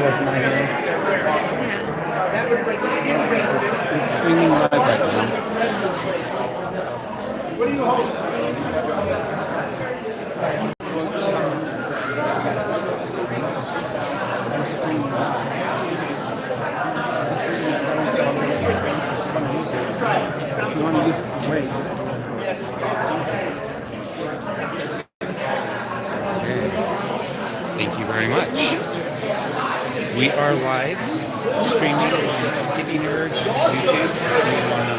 It's streaming live right now. What are you holding? You want to use it? Wait. Thank you very much. We are live streaming on Hippie Nerd YouTube. If you want to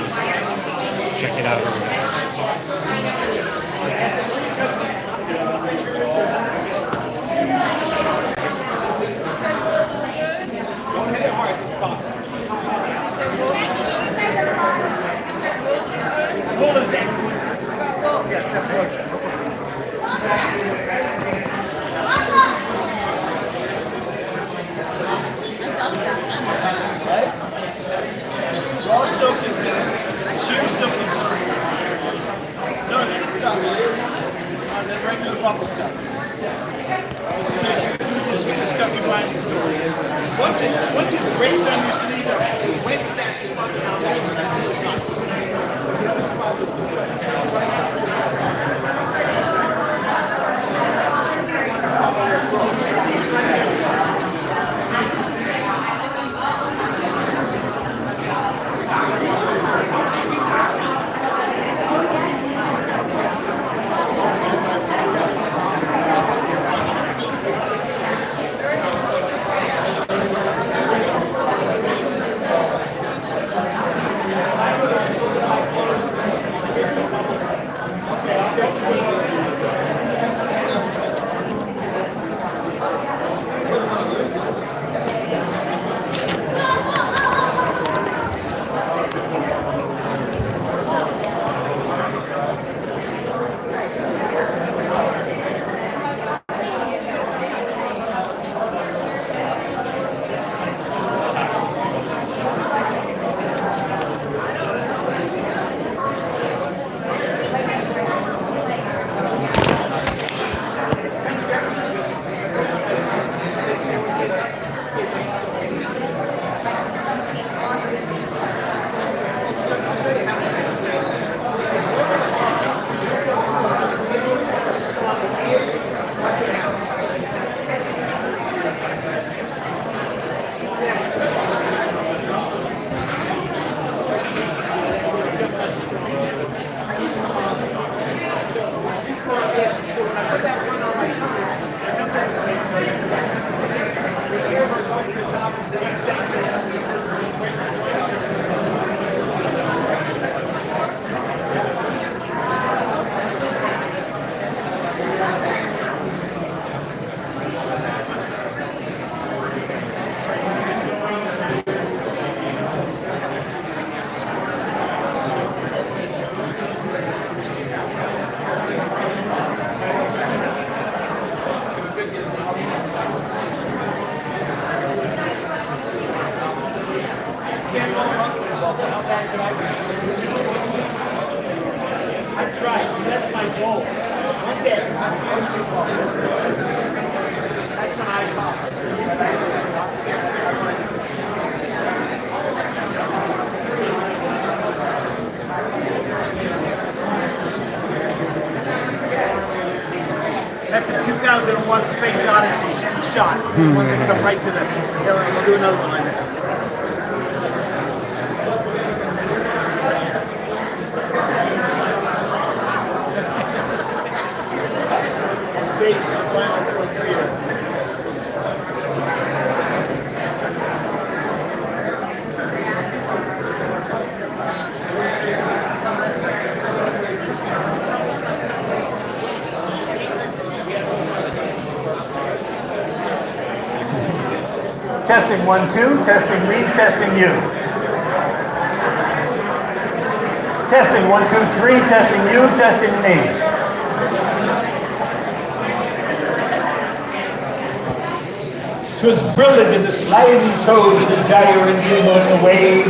check it out over there. Hold is excellent. Yes, that was. Right? Raw silk is good. Sheer silk is good. No, that's not good. The regular bubble stuff. This is the stuff you buy in the store. Once it breaks on your sleeve, it wets that spot down there. The other spot is good. I've tried. That's my goal. One day, that's when I pop. That's the 2001 Space Odyssey shot. The ones that come right to them. We'll do another one like that. Space, the final frontier. Testing 1, 2, testing me, testing you. Testing 1, 2, 3, testing you, testing me. "'Twas brilliant in the slimy toad, the gyre and glimmer in the wave.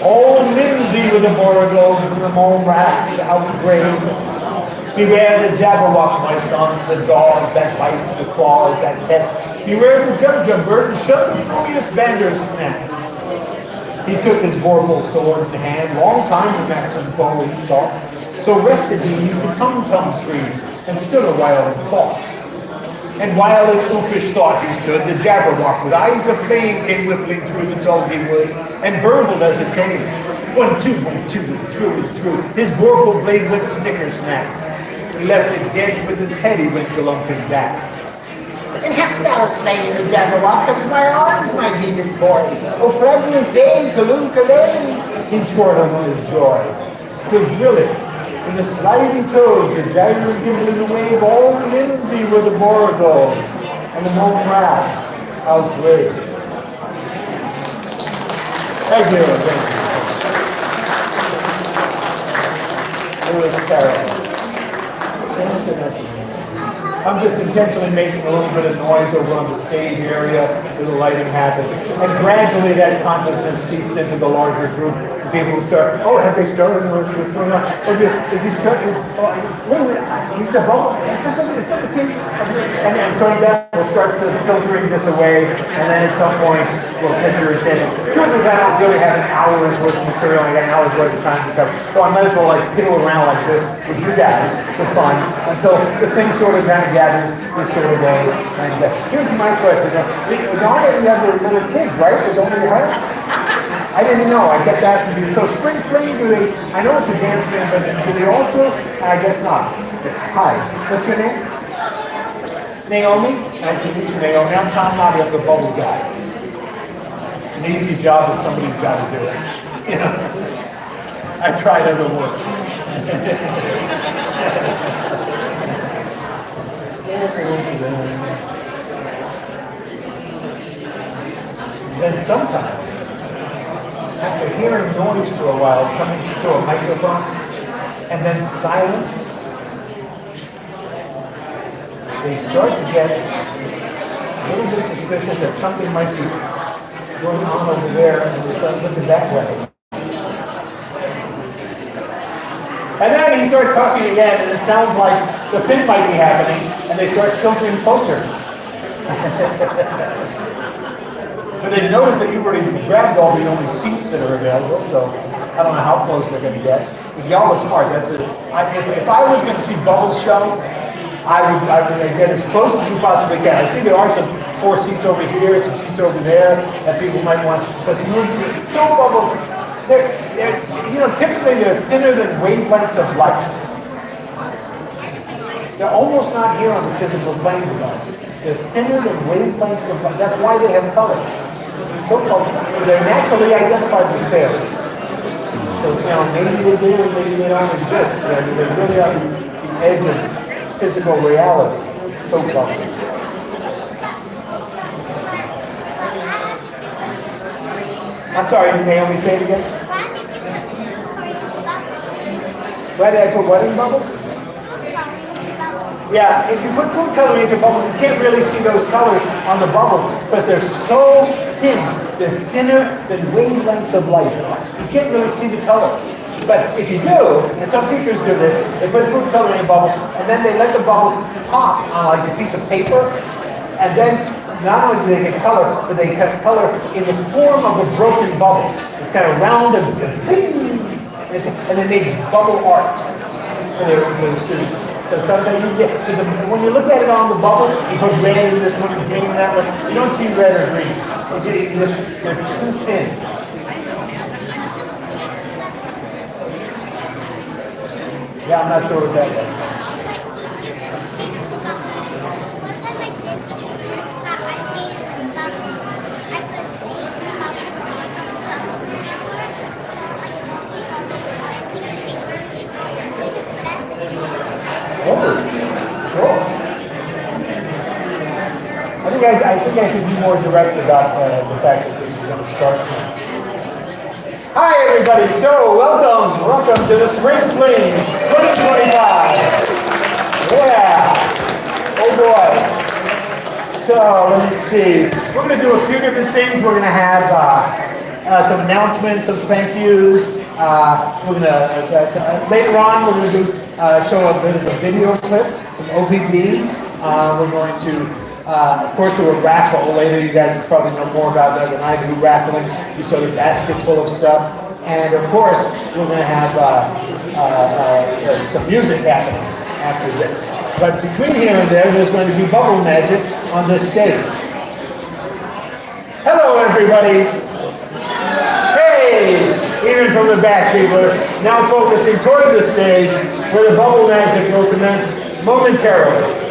Old Lindsay with the boragos and the mole rats outgrave. Beware the jabberwock, my son, the jaws that bite, the claws that test. Beware the jumper and shun the fruious bandersnatch. He took his vorpal sword in hand, long time the maxim foe he sought. So rested he neath the tum-tum tree, and stood a while in thought. And while in uffish thought he stood, the Jabberwock with eyes of flame came whiffling through the tulgey wood, and burbled as it came. 1, 2, 1, 2, and through. His vorpal blade went snicker-snack. He left it dead with its head, he went galumphing back. And hast thou slain the Jabberwock? Come to my arms, my Venus boy. O fragorous day, Kaloon Kalay, he chortled on his joy. 'Twas really, in the sliding toes, the jagger gimbling the wave, all limbsy were the boragos, and the moan rats outweighed. Thank you. It was terrible. I'm just intentionally making a little bit of noise over on the stage area where the lighting happens. And gradually that consciousness seeps into the larger group. The people who start, oh, have they started? What's going on? Is he starting? He's the bubble. It's not the same. And so that will start filtering this away. And then at some point, we'll take your attention. Truth is, I don't really have an hour's worth of material. I got an hour's worth of time to cover. So I might as well like piddle around like this with you guys for fun until the thing sort of kind of gathers this sort of way. And here's my question. We don't have any other little kids, right? There's only her? I didn't know. I kept asking people. So Spring Fling, do they, I know it's a dance band, but do they also? I guess not. It's hi. What's your name? Naomi? Nice to meet you, Naomi. I'm Tom Noddy. I'm the bubble guy. It's an easy job, but somebody's got to do it. You know? I tried other work. Then sometimes, after hearing noise for a while coming through a microphone, and then silence, they start to get a little bit suspicious that something might be going on over there, and they start looking that way. And then he starts talking again, and it sounds like the thing might be happening, and they start filtering closer. But they notice that you've already grabbed all the only seats that are available, so I don't know how close they're going to get. But y'all are smart. That's it. If I was going to see Bubbles show, I would get as close as you possibly can. I see there are some 4 seats over here, some seats over there that people might want. Because so Bubbles, typically they're thinner than wavelengths of light. They're almost not here on the physical plane with us. They're thinner than wavelengths of light. That's why they have colors. So-called, they're naturally identified with fairies. So maybe they do and maybe they don't exist. I mean, they're really on the edge of physical reality. So-called. I'm sorry, Naomi, say it again. Why did I put what in bubbles? Yeah, if you put food coloring into bubbles, you can't really see those colors on the bubbles because they're so thin. They're thinner than wavelengths of light. You can't really see the colors. But if you do, and some teachers do this, they put food coloring in bubbles, and then they let the bubbles pop on like a piece of paper, and then not only do they get color, but they get color in the form of a broken bubble. It's kind of round and ping, and they make bubble art for the students. So sometimes when you look at it on the bubble, you put red in this one and green in that one. You don't see red or green. They're too thin. Yeah, I'm not sure what that is. I think I should be more direct about the fact that this is going to start soon. Hi everybody, so welcome to the Spring Fling 2025. Yeah, oh boy. So let me see, we're going to do a few different things. We're going to have some announcements, some thank yous. We're going to, later on, we're going to show a bit of a video clip from OPB. We're going to Of course, there were raffle later. You guys probably know more about that than I do. Raffling. You saw the baskets full of stuff, and of course, we're going to have some music happening after that. But between here and there's going to be bubble magic on this stage. Hello, everybody. Hey, even from the back, people are now focusing toward the stage where the bubble magic will commence momentarily.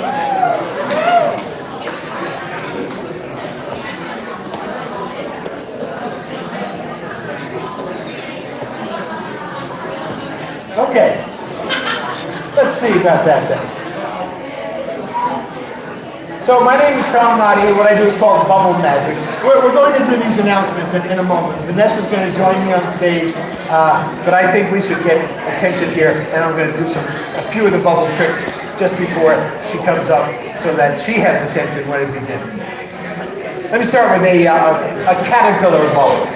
Okay, let's see about that then. So my name is Tom Noddy. What I do is called Bubble Magic. We're going to do these announcements in a moment. Vanessa's going to join me on stage, but I think we should get attention here, and I'm going to do a few of the bubble tricks just before she comes up so that she has attention when it begins. Let me start with a caterpillar bubble.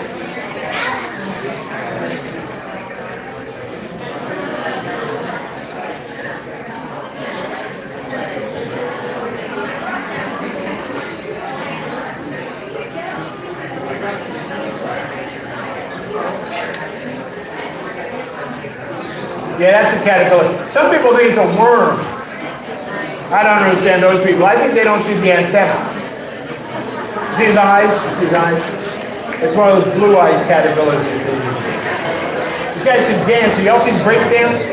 Yeah, that's a caterpillar. Some people think it's a worm. I don't understand those people. I think they don't see the antenna. See his eyes? You see his eyes? It's one of those blue-eyed caterpillars. These guys can dance. Y'all seen break dance?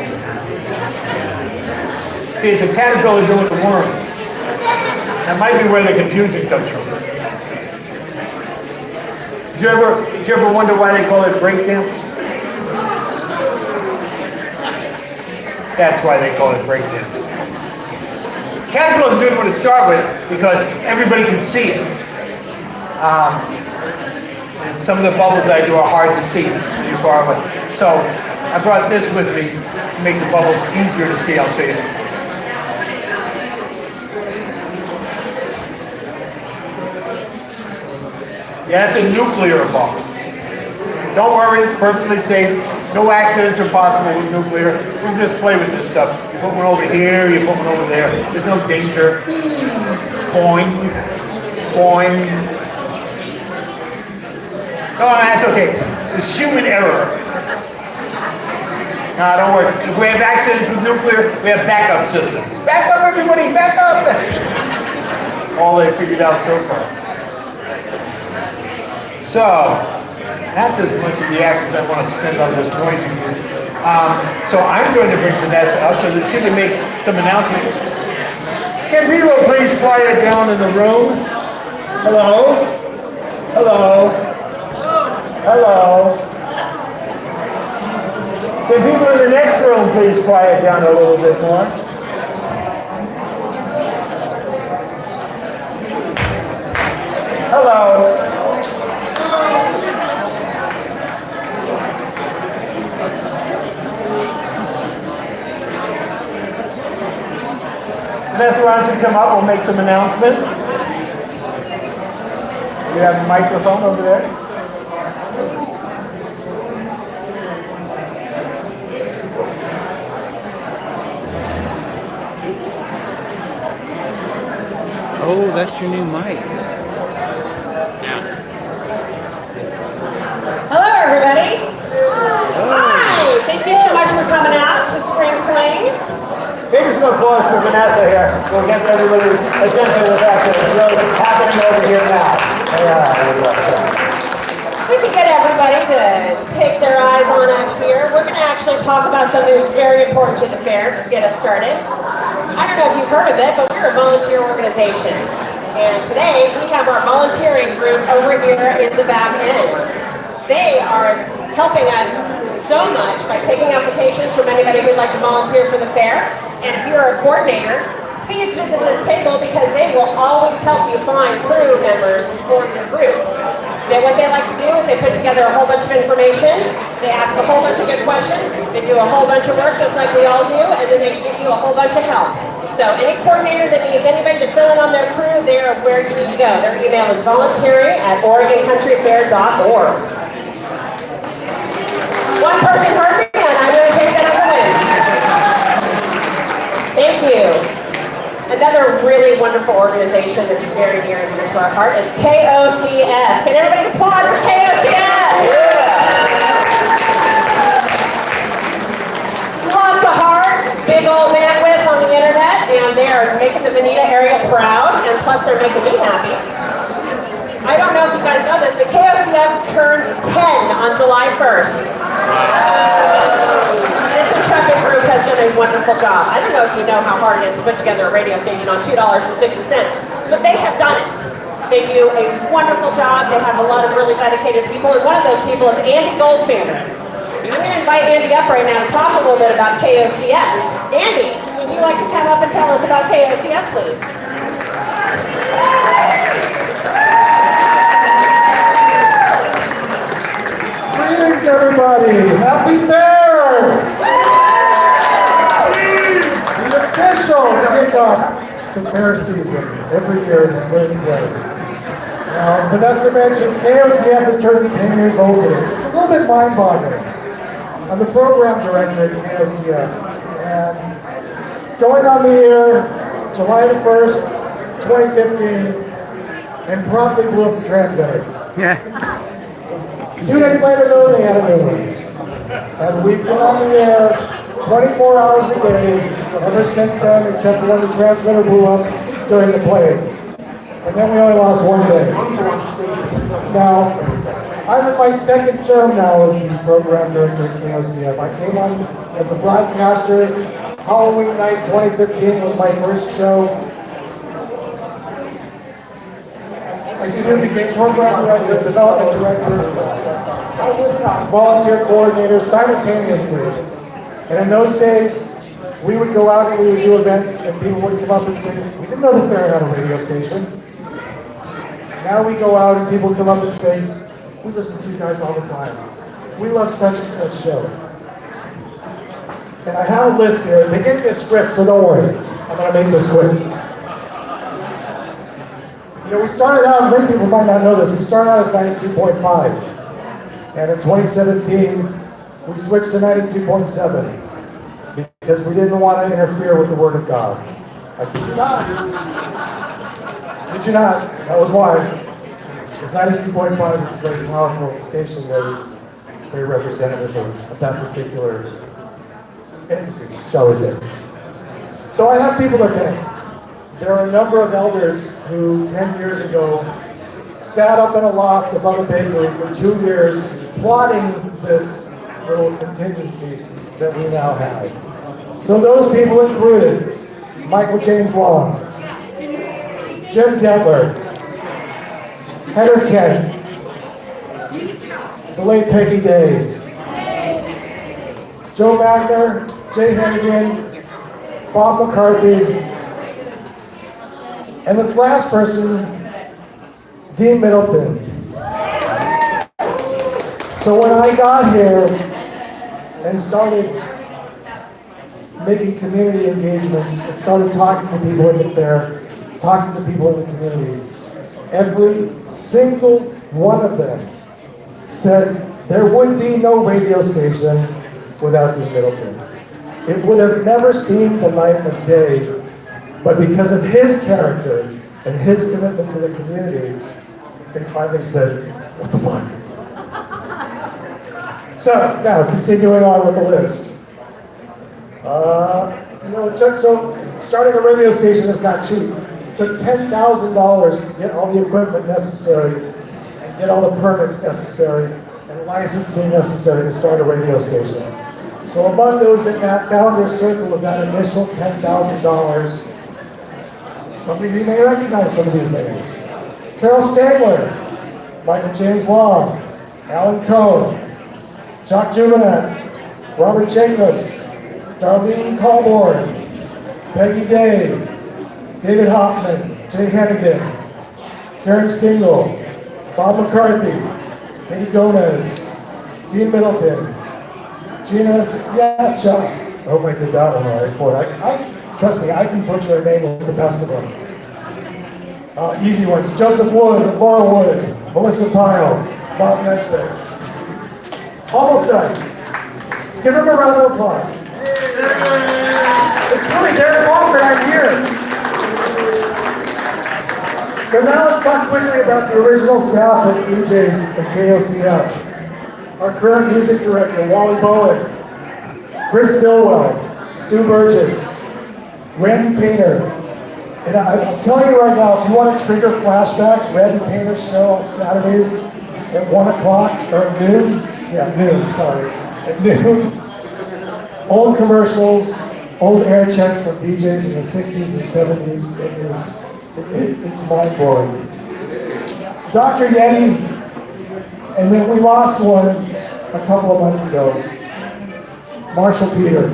See, it's a caterpillar doing the worm. That might be where the confusion comes from. Did you ever wonder why they call it break dance? That's why they call it breakdance. Caterpillar is a good one to start with because everybody can see it. And some of the bubbles I do are hard to see when you're far away. So I brought this with me to make the bubbles easier to see. I'll show you. Yeah, that's a nuclear bubble. Don't worry, it's perfectly safe. No accidents are possible with nuclear. We can just play with this stuff. You put one over here, you put one over there. There's no danger. Boing, boing. Oh, that's okay. It's human error. No, don't worry. If we have accidents with nuclear, we have backup systems. Back up, everybody, back up. That's all they figured out so far. So, that's as much of the actions I want to spend on this noisy group. So I'm going to bring Vanessa up so that she can make some announcements. Can people please quiet down in the room? Hello? Hello? Hello? Can people in the next room please quiet down a little bit more? Hello? Vanessa, why don't you come up? We'll make some announcements. You have a microphone over there. Oh, that's your new mic. Hello, everybody. Hi. Thank you so much for coming out to Spring Fling. Give some applause for Vanessa here. We'll get everybody's attention to the fact that it's really happening over here now. We can get everybody to take their eyes on up here. We're going to actually talk about something that's very important to the fair, just get us started. I don't know if you've heard of it, but we're a volunteer organization. And today, we have our volunteering group over here in the back end. They are helping us so much by taking applications from anybody who'd like to volunteer for the fair. And if you're a coordinator, please visit this table because they will always help you find crew members for your group. What they like to do is they put together a whole bunch of information, they ask a whole bunch of good questions, they do a whole bunch of work just like we all do, and then they give you a whole bunch of help. So any coordinator that needs anybody to fill in on their crew, they are where you need to go. Their email is volunteering@OregonCountryFair.org. One person heard me, and I'm going to take that as a win. Thank you. Another really wonderful organization that's very near and dear to our heart is KOCF. Can everybody applaud for KOCF? Lots of heart, big old bandwidth on the internet, and they are making the Veneta area proud, and plus they're making me happy. I don't know if you guys know this, but KOCF turns 10 on July 1st. This intrepid group has done a wonderful job. I don't know if you know how hard it is to put together a radio station on $2.50, but they have done it. They do a wonderful job. They have a lot of really dedicated people, and one of those people is Andy Goldfinger. I'm going to invite Andy up right now to talk a little bit about KOCF. Andy, would you like to come up and tell us about KOCF, please? Greetings, everybody! Happy Fair! The official kickoff to fair season every year in Spring Fling. Now, Vanessa mentioned KOCF has turned 10 years old today. It's a little bit mind-boggling. I'm the program director at KOCF, and going on the air July the 1st, 2015, and promptly blew up the transmitter. Yeah. 2 days later, though, they had a new one. And we've been on the air 24 hours a day ever since then, except for when the transmitter blew up during the plague. And then we only lost 1 day. Now, I'm in my second term now as the program director at KOCF. I came on as a broadcaster. Halloween night 2015 was my first show. I soon became program director, development director, volunteer coordinator simultaneously. And in those days, we would go out and we would do events and people would come up and say, we didn't know the fair had a radio station. Now we go out and people come up and say, we listen to you guys all the time. We love such and such show. And I have a list here. They gave me a script, so don't worry. I'm going to make this quick. You know, we started out, many people might not know this, we started out as 92.5. And in 2017, we switched to 92.7 because we didn't want to interfere with the Word of God. I kid you not. Did you not? That was why. Because 92.5 is a very powerful station that is very representative of that particular entity, shall we say. So I have people to thank. There are a number of elders who 10 years ago sat up in a loft above a bakery for 2 years plotting this little contingency that we now have. So those people included Michael James Long, Jim Kettler, Heather Kent, the late Peggy Day, Joe Magner, Jay Hennigan, Bob McCarthy, and this last person, Dean Middleton. So when I got here and started making community engagements and started talking to people at the fair, talking to people in the community, every single one of them said there would be no radio station without Dean Middleton. It would have never seen the light of day, but because of his character and his commitment to the community, they finally said, what the fuck? So, now, continuing on with the list. Starting a radio station is not cheap. It took $10,000 to get all the equipment necessary and get all the permits necessary and licensing necessary to start a radio station. So among those in that founder circle of that initial $10,000, some of you may recognize some of these names. Carol Stangler, Michael James Long, Alan Cohn, Jacques Juvenat, Robert Jacobs, Darlene Colborn, Peggy Day, David Hoffman, Jay Hennigan, Karen Stingle, Bob McCarthy, Katie Gomez, Dean Middleton, Gina Sciaccia. I hope I did that one right. Boy, trust me, I can butcher a name with the best of them. Easy ones: Joseph Wood, Laura Wood, Melissa Pyle, Bob Nesbitt. Almost done. Let's give them a round of applause. It's really their fault that I'm here. So now let's talk quickly about the original staff of DJs at KOCF. Our current music director, Wally Bowen, Chris Stillwell, Stu Burgess, Randy Painter. And I'm telling you right now, if you want to trigger flashbacks, Randy Painter's show on Saturdays at 1 o'clock, or at noon, at noon. Old commercials, old air checks from DJs in the 60s and 70s, it's mind-blowing. Dr. Yeti, and then we lost one a couple of months ago, Marshall Peter.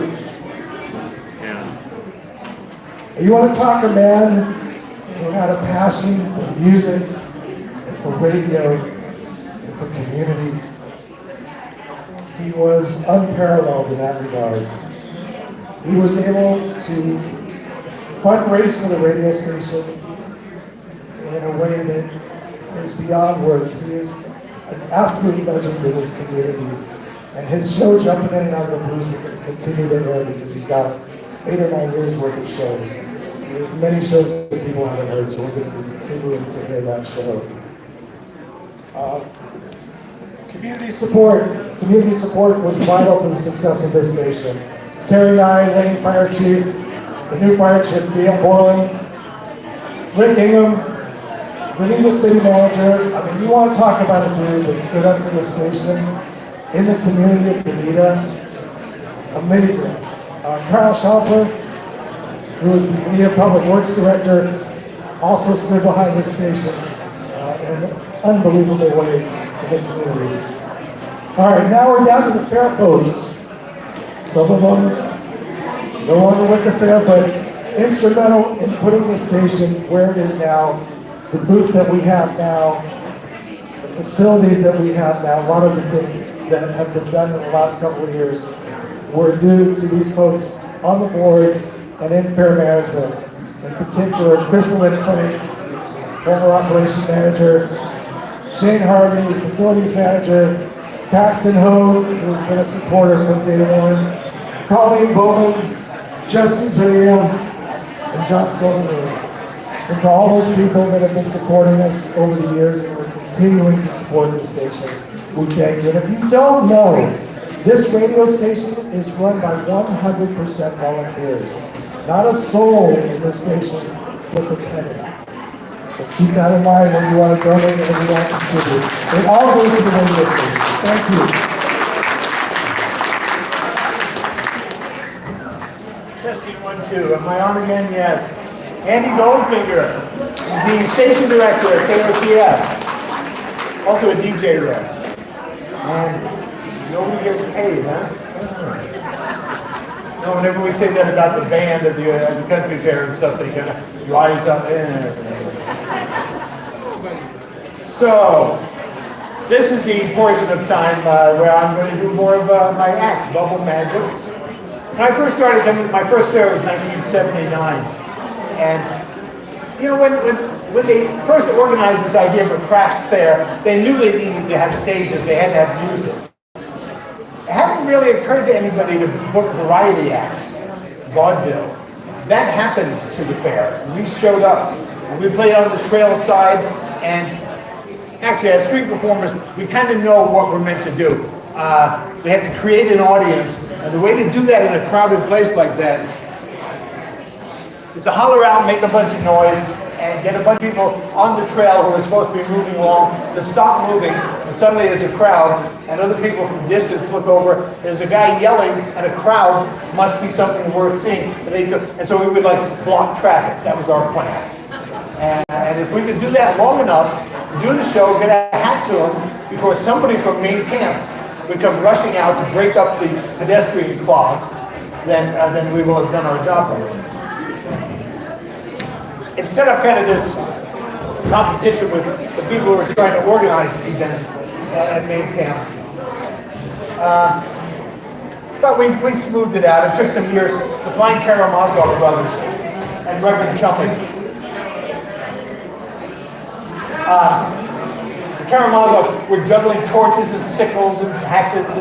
You want to talk a man who had a passion for music, and for radio, and for community. He was unparalleled in that regard. He was able to fundraise for the radio station in a way that is beyond words. He is an absolute legend in his community. And his show, Jumping In and Out of the Blues, will continue to air because he's got 8 or 9 years worth of shows. So there's many shows that people haven't heard, so we're going to be continuing to hear that show. Community support was vital to the success of this station. Terry Nye, Lane Fire Chief, the new Fire Chief, Dale Borland, Rick Ingham, Vanita City Manager. I mean, you want to talk about a dude that stood up for the station in the community of Vanita. Amazing. Kyle Schauffer, who was the Vanita Public Works Director, also stood behind this station in an unbelievable way in the community. All right, now we're down to the fair folks. Some of them no longer with the fair, but instrumental in putting the station where it is now, the booth that we have now, the facilities that we have now. A lot of the things that have been done in the last couple of years were due to these folks on the board and in fair management. In particular, Crystal Infante, former operation manager, Shane Harvey, facilities manager, Paxton Hogue, who's been a supporter from day one, Colleen Bowman, Justin Zaria, and John Silverman. And to all those people that have been supporting us over the years and are continuing to support this station, we thank you. And if you don't know, this radio station is run by 100% volunteers. Not a soul in this station puts a penny. So keep that in mind when you want to donate and when you want to contribute. It all goes to the radio station. Thank you. Testing 1, 2. Am I on again? Yes. Andy Goldfinger is the station director at KOCF. Also a DJ there. And nobody gets paid, huh? No, whenever we say that about the band at the country fair and stuff, they kind of rise up in. So, this is the portion of time where I'm going to do more of my act, Bubble Magic. When I first started, my first fair was 1979. And, you know, when they first organized this idea of a crafts fair, they knew they needed to have stages, they had to have music. It hadn't really occurred to anybody to book variety acts, vaudeville. That happened to the fair. We showed up, and we played on the trail side, and actually, as street performers, we kind of know what we're meant to do. We have to create an audience, and the way to do that in a crowded place like that is to holler out, make a bunch of noise, and get a bunch of people on the trail who are supposed to be moving along to stop moving, and suddenly there's a crowd, and other people from distance look over, there's a guy yelling, and a crowd must be something worth seeing, and so we would like block traffic. That was our plan. And if we could do that long enough, do the show, get a hat to them before somebody from main camp would come rushing out to break up the pedestrian clog, then we will have done our job right. It set up kind of this competition with the people who were trying to organize events at main camp. But we smoothed it out. It took some years. The Flying Karamazov brothers and Reverend Chumping. The Karamazov were juggling torches and sickles and hatchets,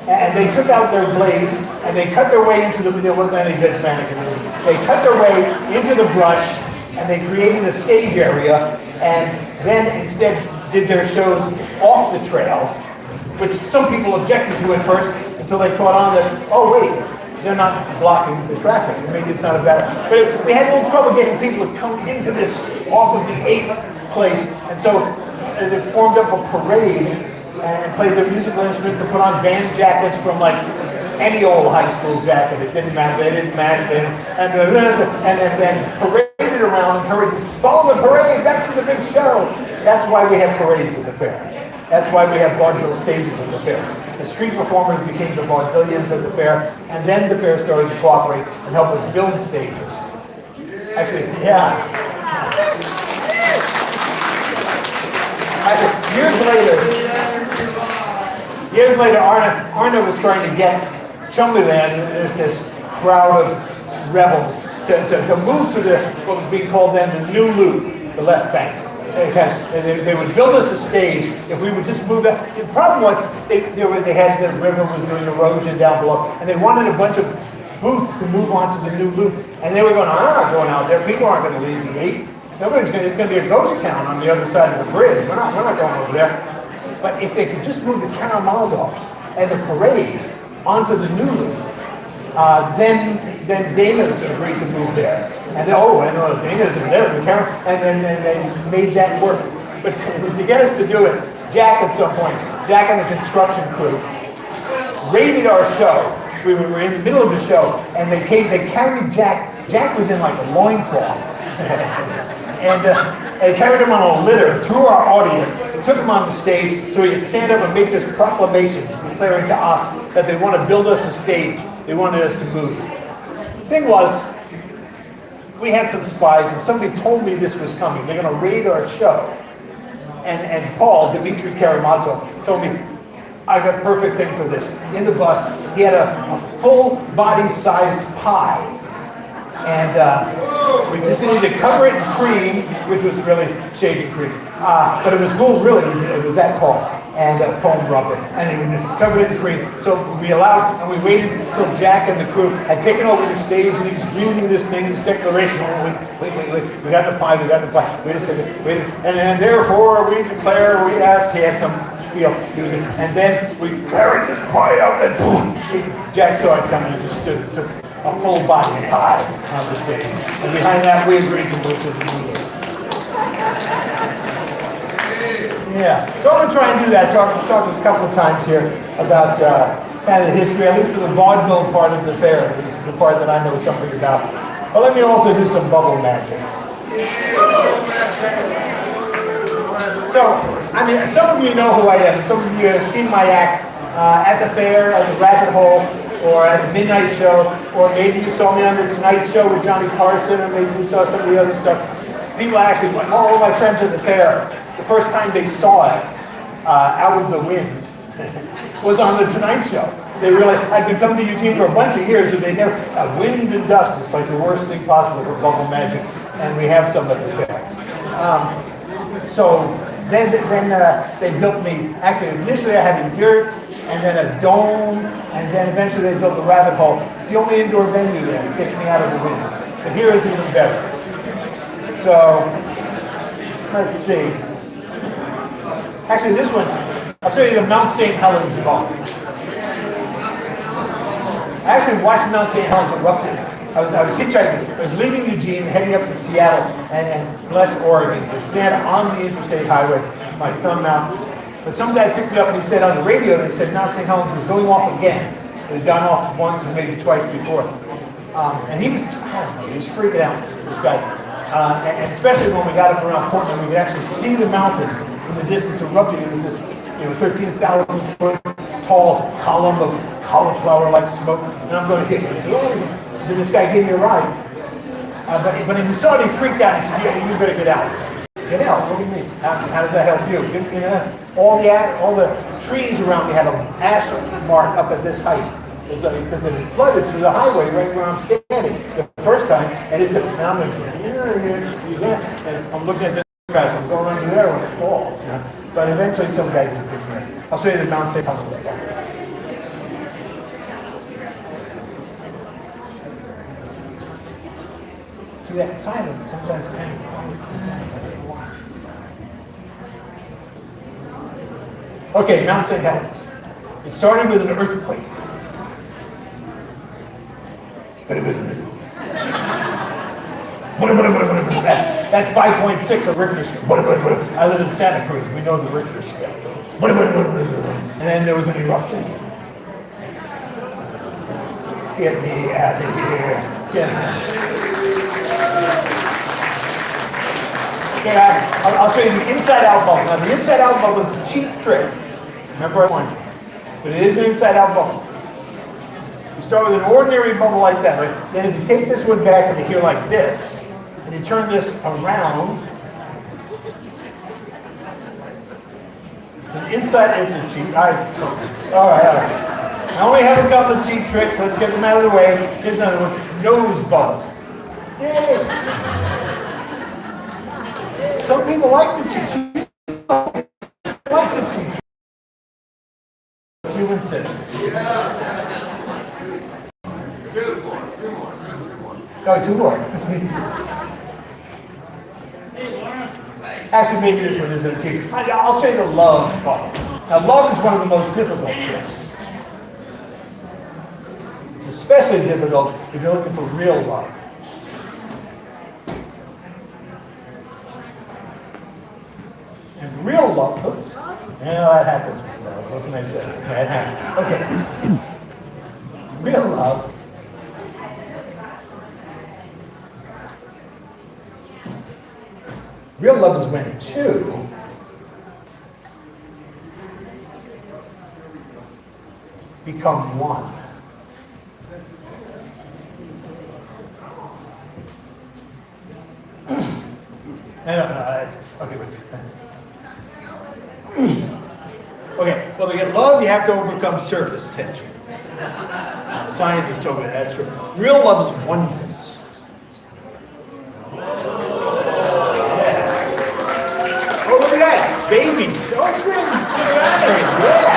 and they took out their blades and they cut their way into there wasn't any bitch mannequin. They cut their way into the brush and they created a stage area and then instead did their shows off the trail, which some people objected to at first until they caught on that, oh wait, they're not blocking the traffic. Maybe it's not a bad, but we had a little trouble getting people to come into this off of the 8th place, and so they formed up a parade and played their musical instruments and put on band jackets from like any old high school jacket. It didn't matter. They didn't match them, and then paraded around, encouraged, follow the parade, back to the big show. That's why we have parades at the fair. That's why we have vaudeville stages at the fair. The street performers became the vaudevillians at the fair, and then the fair started to cooperate and help us build stages. Actually, yeah. Actually, years later, Arna was trying to get Chumleyland, there's this crowd of rebels, to move to what was being called then the New Loop, the left bank. They would build us a stage if we would just move that. The problem was they had the river was doing erosion down below, and they wanted a bunch of booths to move on to the New Loop, and they were going, I'm not going out there. People aren't going to leave the 8. It's going to be a ghost town on the other side of the bridge. We're not going over there. But if they could just move the Karamazov and the parade onto the New Loop, then Dana's agreed to move there. And they, I know Dana's in there, and then they made that work. But to get us to do it, Jack at some point, Jack and the construction crew, raided our show. We were in the middle of the show, and they carried Jack. Jack was in like a loincloth. And they carried him on a litter through our audience, took him on the stage so he could stand up and make this proclamation declaring to us that they want to build us a stage. They wanted us to move. The thing was, we had some spies, and somebody told me this was coming. They're going to raid our show. And Paul, Dmitry Karamazov, told me, I got a perfect thing for this. In the bus, he had a full body-sized pie. And we just needed to cover it in cream, which was really shaving cream. But it was full, really, it was that tall. And foam rubber. And they covered it in cream. So we allowed, and we waited until Jack and the crew had taken over the stage, and he's reading this thing, this declaration. Oh, wait. We got the pie. Wait a second. And therefore, we declare, we ask, he had some spiel. And then we carried this pie out, and boom. Jack saw it coming and just stood, took a full body pie on the stage. And behind that, we agreed to move to the movie. Yeah, so I'm going to try and do that, talk a couple of times here about kind of the history, at least of the vaudeville part of the fair, which is the part that I know something about. But let me also do some bubble magic. So, I mean, some of you know who I am. Some of you have seen my act at the fair, at the Rabbit Hole, or at the Midnight Show, or maybe you saw me on the Tonight Show with Johnny Carson, or maybe you saw some of the other stuff. People actually, all of my friends at the fair, the first time they saw it, Out of the Wind, was on the Tonight Show. They really, I've been coming to Eugene for a bunch of years, but they never, wind and dust, it's like the worst thing possible for bubble magic, and we have some at the fair. So then they built me, actually initially I had a yurt, and then a dome, and then eventually they built the Rabbit Hole. It's the only indoor venue there that gets me out of the wind. But here is even better. So, let's see. Actually, this one, I'll show you the Mount St. Helens ball. I actually watched Mount St. Helens erupted. I was hitchhiking. I was leaving Eugene, heading up to Seattle and bless Oregon. With Santa on the interstate highway, my thumb out. But some guy picked me up and he said on the radio, they said Mount St. Helens was going off again. It had gone off once or maybe twice before. And he was, I don't know, he was freaking out, this guy. And especially when we got up around Portland, we could actually see the mountain in the distance erupting. It was this 13,000 foot tall column of cauliflower-like smoke. And I'm going, and then this guy gave me a ride. But when he saw it, he freaked out. He said, yeah, you better get out. Get out, what do you mean? How does that help you? All the trees around me had an ash mark up at this height. Because it had flooded through the highway right where I'm standing the first time. And he said, and I'm like, yeah. And I'm looking at this guy, so I'm going under there when it falls. You know? But eventually some guy did pick me up. I'll show you the Mount St. Helens guy. See that silence sometimes kind of quiet. Okay, Mount St. Helens. It started with an earthquake. That's 5.6 of Richter scale. I live in Santa Cruz. We know the Richter scale. And then there was an eruption. Get me out of here. I'll show you the inside-out bubble. Now, the inside-out bubble is a cheap trick. Remember I warned you. But it is an inside-out bubble. You start with an ordinary bubble like that, right? Then if you take this one back to here like this, and you turn this around, it's an inside, it's a cheap, all right. I only have a couple of cheap tricks, so let's get them out of the way. Here's another one, nose bubble. Yay! Some people like the cheap tricks. Human sense. Oh, two more. Actually, maybe this one isn't cheap. I'll say the love bubble. Now, love is one of the most difficult tricks. It's especially difficult if you're looking for real love. And real love, oops. That happens with love. What can I say? That happens. Okay. Real love. Real love is when two become one. No, that's okay. Okay, well, to get love, you have to overcome surface tension. Scientists told me that's true. Real love is oneness. Oh, look at that. Babies. Oh, twins. Yeah.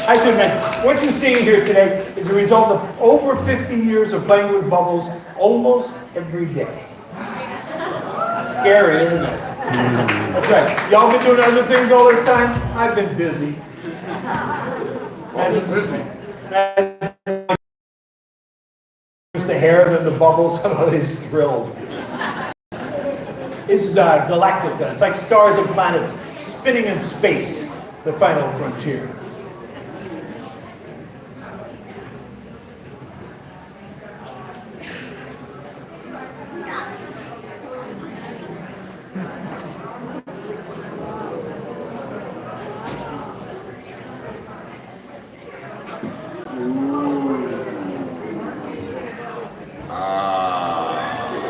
I should mention, what you're seeing here today is a result of over 50 years of playing with bubbles almost every day. Scary, isn't it? That's right. Y'all been doing other things all this time? I've been busy. The hair than the bubbles. Somebody's thrilled. This is Galactica. It's like stars and planets spinning in space. The final frontier.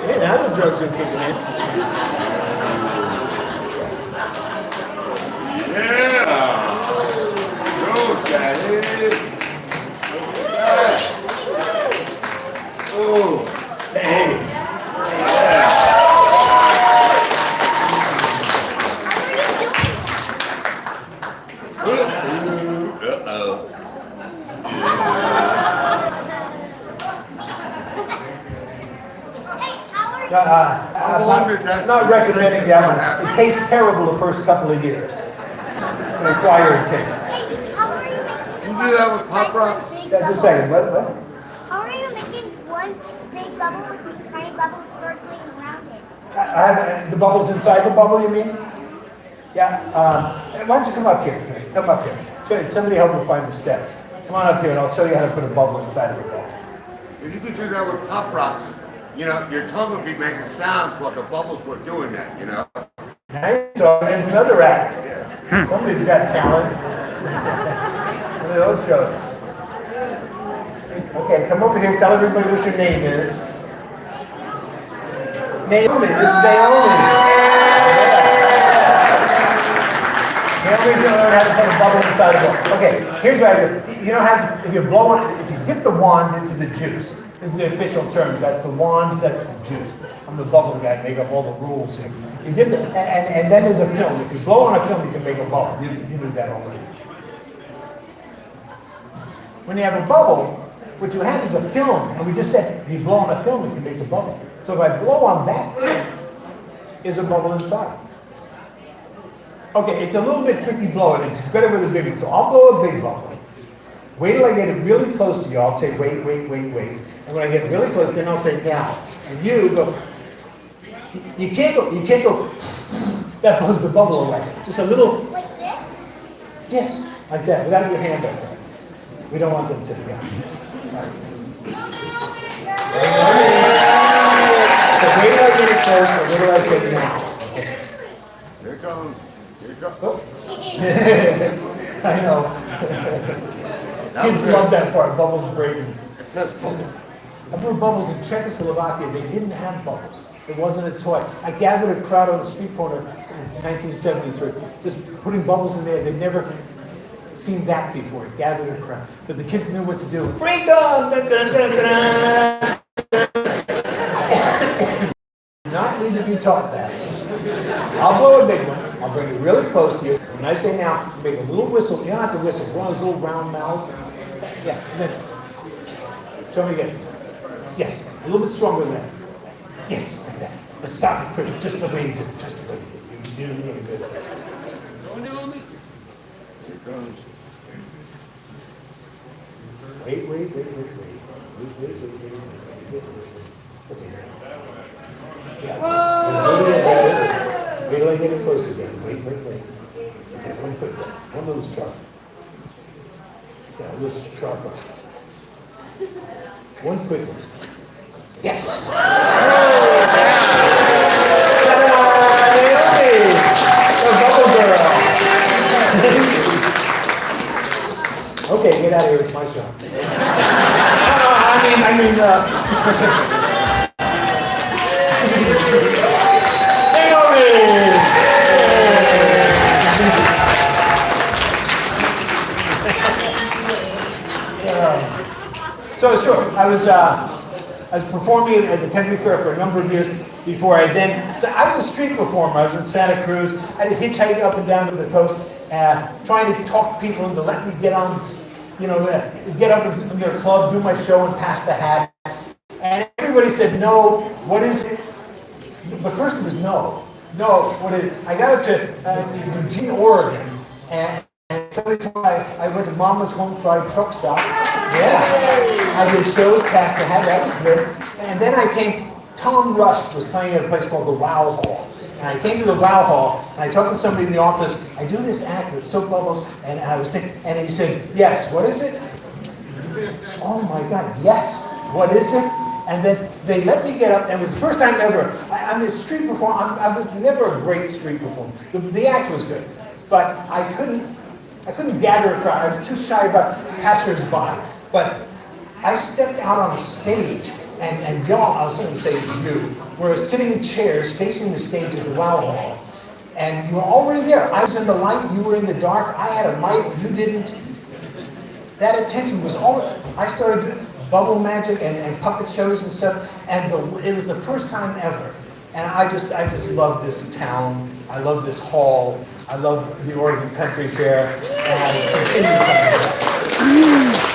Hey, now the drugs are kicking in. Yeah! Go, Daddy! Oh! Hey! Uh-oh. I'm not recommending that one. It tastes terrible the first couple of years. It's an acquired taste. Can you do that with Pop Rocks? Yeah, just a second. What? How are you making one big bubble with some tiny bubbles circling around it? The bubbles inside the bubble, you mean? Yeah. Why don't you come up here, Finn? Come up here. Somebody help me find the steps. Come on up here and I'll show you how to put a bubble inside of a bubble. If you could do that with Pop Rocks, you know, your tongue would be making sounds while the bubbles were doing that, you know? Okay, so there's another act. Somebody's got talent. One of those shows. Okay, come over here. Tell everybody what your name is. Naomi. This is Naomi. Naomi's gonna learn how to put a bubble inside a bubble. Okay, here's what I do. You know how if you blow on, if you dip the wand into the juice. This is the official term. That's the wand. That's the juice. I'm the bubble guy. Make up all the rules here. You dip it, and then there's a film. If you blow on a film, you can make a bubble. You knew that already. When you have a bubble, what you have is a film, and we just said if you blow on a film, you can make a bubble. So if I blow on that, is a bubble inside. Okay, it's a little bit tricky blowing. It's better with a big one. So I'll blow a big bubble. Wait till I get it really close to you. I'll say wait, wait, wait, wait. And when I get really close, then I'll say now. And you go. You can't go. That blows the bubble away. Just a little. Like this? Yes, like that, without your hand up there. We don't want them to. Yeah. Right. So wait till I get it close. And what do I say now? Okay. Here it comes. Here it comes. Oh. I know. That Kids was love it. that part. Bubbles breaking. A test bubble. I blew bubbles in Czechoslovakia. They didn't have bubbles. It wasn't a toy. I gathered a crowd on the street corner in 1973, just putting bubbles in there. They'd never seen that before. Gathered a crowd. But the kids knew what to do. Break on! Dun, dun, dun, dun. Not need to be taught that. I'll blow a big one. I'll bring it really close to you. When I say now, make a little whistle. You don't have to whistle. One of those little round mouths. Yeah, and then show me again. Yes, a little bit stronger than that. Yes, like that. But stop it quick, just the way you did it, just the way you did it. You do really good at this. Here it comes. Wait. Wait. Okay, now. Yeah. Wait till I get it close again. Wait. Okay, one quick one. One little sharp. Yeah, a little sharper. One quick one. Yes! The bubble girl. Okay, get out of here. It's my show. I mean, So sure, I was performing at the country fair for a number of years before I then. So I was a street performer. I was in Santa Cruz. I had to hitchhike up and down to the coast, trying to talk to people into letting me get on, get up in their club, do my show, and pass the hat. And everybody said no. What is it? But first it was no. No. What is it? I got up to Eugene, Oregon, and somebody told me I went to Mama's Home Fried Truck Stop. Yeah. I did shows, passed the hat, that was good. And then I came, Tom Rush was playing at a place called the Wow Hall. And I came to the Wow Hall, and I talked to somebody in the office. I do this act with soap bubbles, and I was thinking, and he said, yes, what is it? Oh my God, yes, what is it? And then they let me get up, and it was the first time ever. I'm a street performer. I was never a great street performer. The act was good, but I couldn't gather a crowd. I was too shy about passers-by. But I stepped out on a stage, and y'all, I was going to say to you, were sitting in chairs facing the stage at the Wow Hall, and you were already there. I was in the light, you were in the dark. I had a mic, you didn't. That attention was all. I started doing bubble magic and puppet shows and stuff, and it was the first time ever. And I just love this town. I love this hall. I love the Oregon Country Fair, and I continue coming back.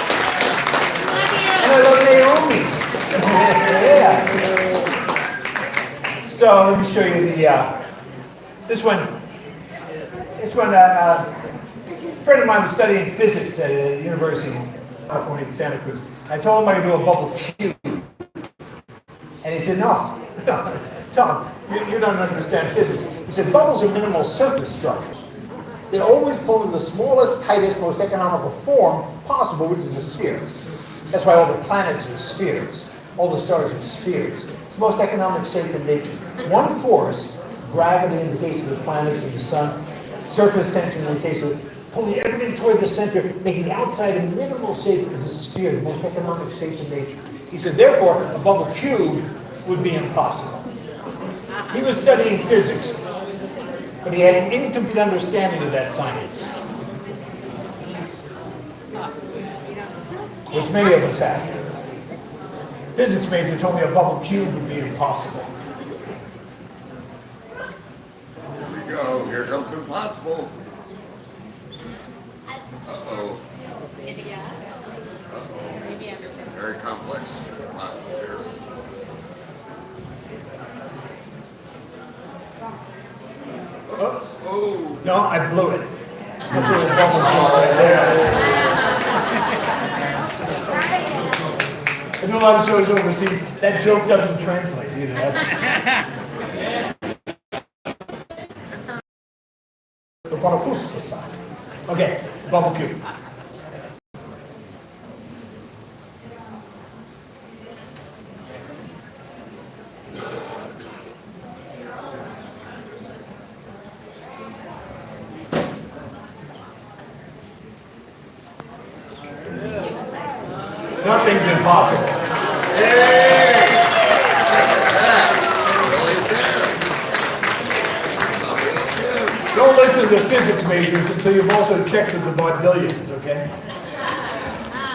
And I love Naomi. Yeah. So let me show you this one. A friend of mine was studying physics at a university in California, in Santa Cruz. I told him I could do a bubble cube. And he said, no, Tom, you don't understand physics. He said, bubbles are minimal surface structures. They always pull in the smallest, tightest, most economical form possible, which is a sphere. That's why all the planets are spheres. All the stars are spheres. It's the most economic shape in nature. One force, gravity in the case of the planets and the sun, surface tension in the case of pulling everything toward the center, making the outside a minimal shape as a sphere, the most economic shape in nature. He said, therefore, a bubble cube would be impossible. He was studying physics, but he had an incomplete understanding of that science, which many of us have. Physics major told me a bubble cube would be impossible. Here we go. Here comes impossible. Uh-oh. Very complex. Impossible here. Oh, Oh. No, I blew it. That's a little bubble ball right there. I do a lot of shows overseas. That joke doesn't translate either. That's the Panafusco side. Okay, bubble cube. Nothing's impossible. Don't listen to the physics majors until you've also checked with the vaudevillians, okay?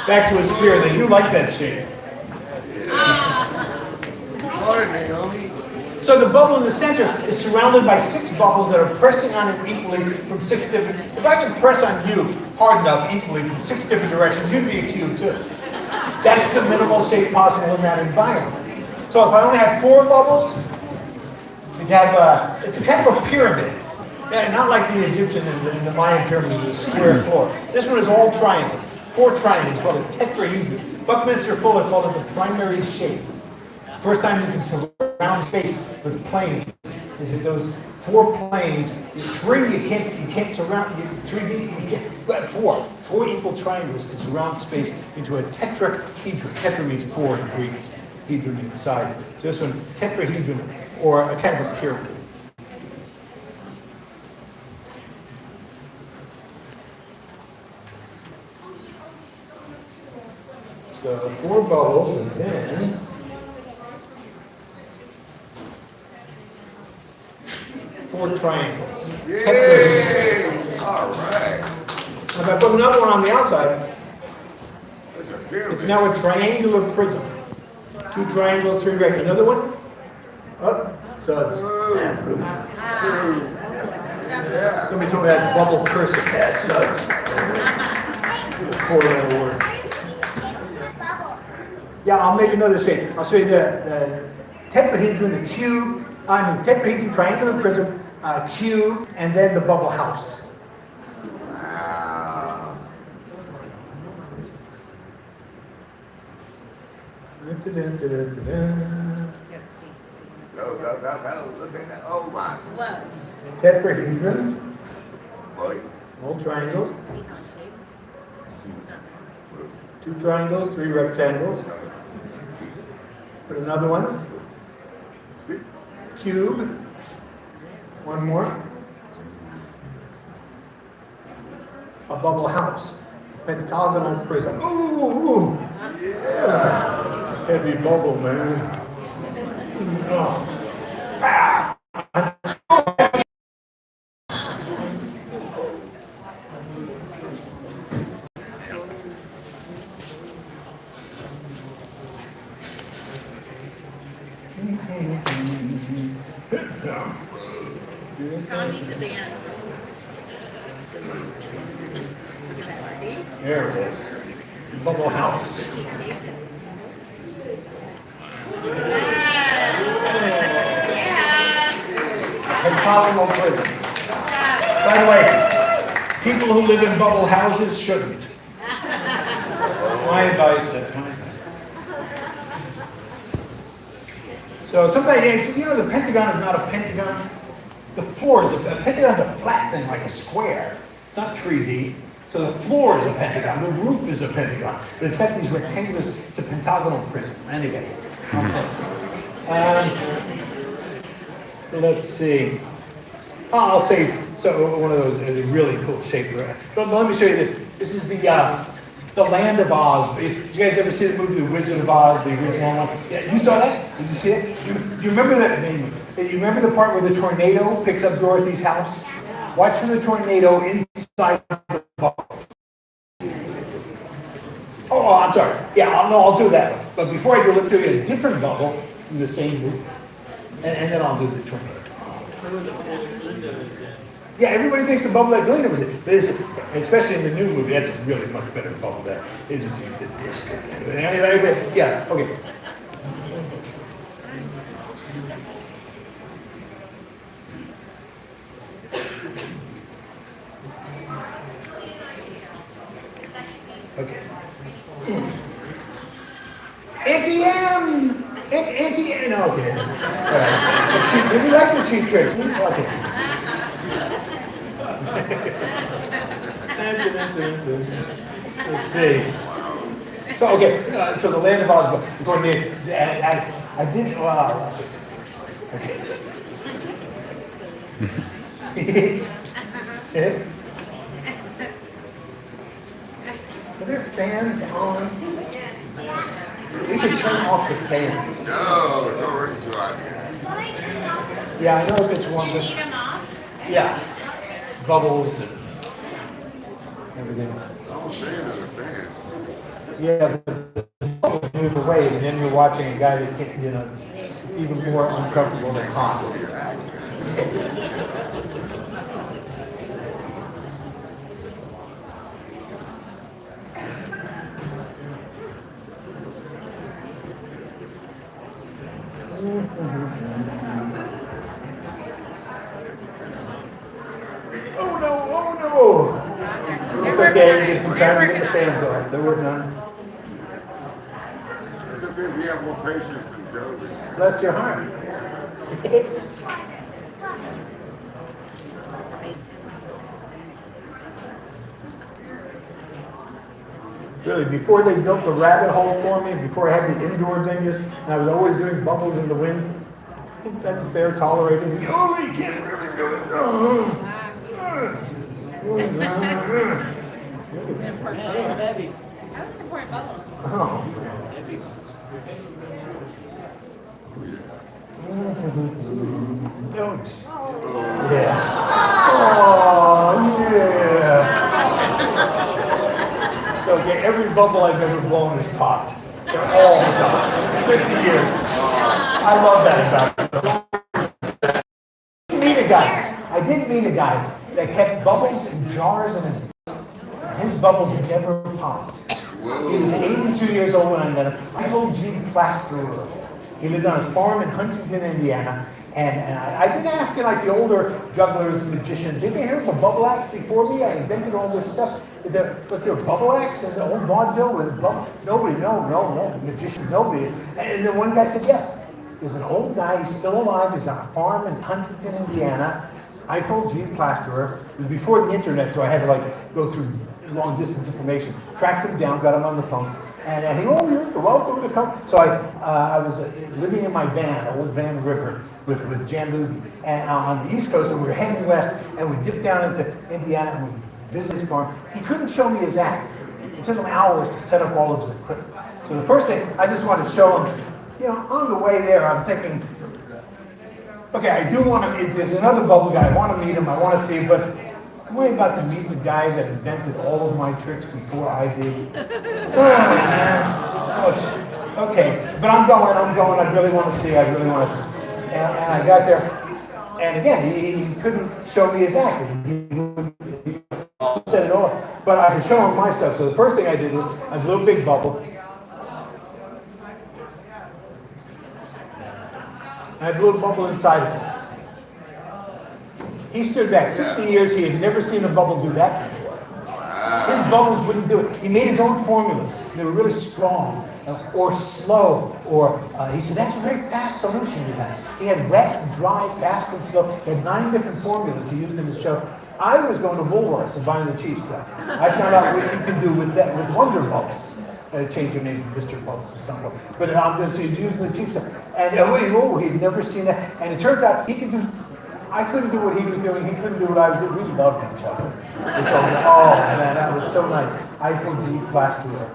Back to a sphere. They do like that shape. Pardon me, homie. So the bubble in the center is surrounded by 6 bubbles that are pressing on it equally from 6 different... If I can press on you hard enough equally from 6 different directions, you'd be a cube too. That's the minimal shape possible in that environment. So if I only have 4 bubbles, you'd have it's a kind of a pyramid. Yeah, not like the Egyptian and the Mayan pyramid with a square floor. This one is all triangles. 4 triangles called a tetrahedron. Buckminster Fuller called it the primary shape. First time you can surround space with planes is that those 4 planes, 3 you can't surround, 3D you can't, but 4 equal triangles can surround space into a tetrahedron. Tetra means 4 in Greek, hedron means side. So this one, tetrahedron, or a kind of a pyramid. So 4 bubbles, and then 4 triangles. Yay! All right. If I put another one on the outside, That's a pyramid. it's now a triangular prism. 2 triangles, 3 rectangles. Another one? Up, suds. Somebody told me that's bubble cursive. Yeah, suds. 4-letter word. Yeah, I'll make another shape. I'll show you the tetrahedron, the cube, tetrahedron, triangular prism, cube, and then the bubble house. Wow. Gotta see. Look at that. Oh my. What? Tetrahedron, Boy. all triangles, See how it's shaped? It's not 2 triangles, 3 rectangles. Put another one. Cube. 1 more. A bubble house. Pentagonal prism. Ooh. Yeah. Heavy bubble, man. Oh. Ah. Tom needs a band. See? There it is. Bubble house. He shaped it. Pentagonal prism. By the way, people who live in bubble houses shouldn't. My advice is so somebody, you know, the Pentagon is not a pentagon. The floor is a pentagon's a flat thing like a square. It's not 3D. So the floor is a pentagon. The roof is a pentagon, but it's got these rectangulars. It's a pentagonal prism. Anyway, I'm close. Let's see. Oh, I'll save one of those really cool shapes. But let me show you this. This is the Land of Oz. Did you guys ever see the movie The Wizard of Oz, the original one? Yeah, you saw that? Did you see it? Do you remember that? You remember the part where the tornado picks up Dorothy's house? Watch for the tornado inside the bubble. Oh, I'm sorry. Yeah, I'll do that one. But before I do, let's do a different bubble from the same movie. And then I'll do the tornado. Yeah, everybody thinks the bubble that Glinda was in. But especially in the new movie, that's a really much better bubble. That it just seems a disc. Anyway, yeah, okay. Okay. Auntie M! Auntie M! No, okay. All right. We like the cheap tricks. Okay. Let's see. So, okay, so the land of Oz, before me, I did, well, I'll show you first. Okay. Are there fans on? We should turn off the fans. No, it's already too hot. Yeah, I know if it's one, but yeah, bubbles and everything. I'm saying another fan. Yeah, but the bubbles move away, and then you're watching a guy that can't, you know, it's even more uncomfortable than hot. Oh no, oh no! It's okay, get some time to get the fans off. There were none. It's okay, we have more patience than Joe. Bless your heart. Really, before they built the rabbit hole for me, before I had the indoor venues, and I was always doing bubbles in the wind, that the fair tolerated me. Oh, you can't really do it. It's an important bubble. That was an important bubble. Oh. Don't. Yeah. Oh, yeah. So, okay, every bubble I've ever blown is popped. They're all done. 50 years. I love that about it. I did meet a guy that kept bubbles in jars in his bubbles never popped. He was 82 years old when I met him. Michael G. Plasterer. He lived on a farm in Huntington, Indiana. And I've been asking like the older jugglers and magicians, you ever hear of a bubble act before me? I invented all this stuff. Is there, what's there, bubble acts in the old vaudeville with a bubble? Nobody, no, magician, nobody. And then one guy said, yes. There's an old guy, he's still alive, he's on a farm in Huntington, Indiana. Eiffel G. Plasterer. It was before the internet, so I had to like go through long distance information. Tracked him down, got him on the phone. And he, oh, you're welcome to come. So I was living in my van, old Van River, with Jan Luby, and on the East Coast, and we were heading west, and we dipped down into Indiana, and we visited his farm. He couldn't show me his act. It took him hours to set up all of his equipment. So the first thing, I just wanted to show him, you know, on the way there, I'm thinking, okay, I do want to, there's another bubble guy, I want to meet him, I want to see him, but I'm really about to meet the guy that invented all of my tricks before I did. Okay, but I'm going, I really want to see, And I got there, and again, he couldn't show me his act. He said it all, but I could show him my stuff. So the first thing I did is I blew a big bubble. And I blew a bubble inside of him. He stood back 50 years, he had never seen a bubble do that before. His bubbles wouldn't do it. He made his own formulas. They were really strong, or slow, or he said, that's a very fast solution you have. He had wet, dry, fast, and slow. He had 9 different formulas he used in his show. I was going to Woolworths and buying the cheap stuff. I found out what you can do with that, with Wonder Bubbles. Change your name to Mr. Bubbles at some point. But so he's using the cheap stuff. And he'd never seen that. And it turns out he could do, I couldn't do what he was doing, he couldn't do what I was doing. We loved each other. Oh man, that was so nice. Eiffel G. Plasterer.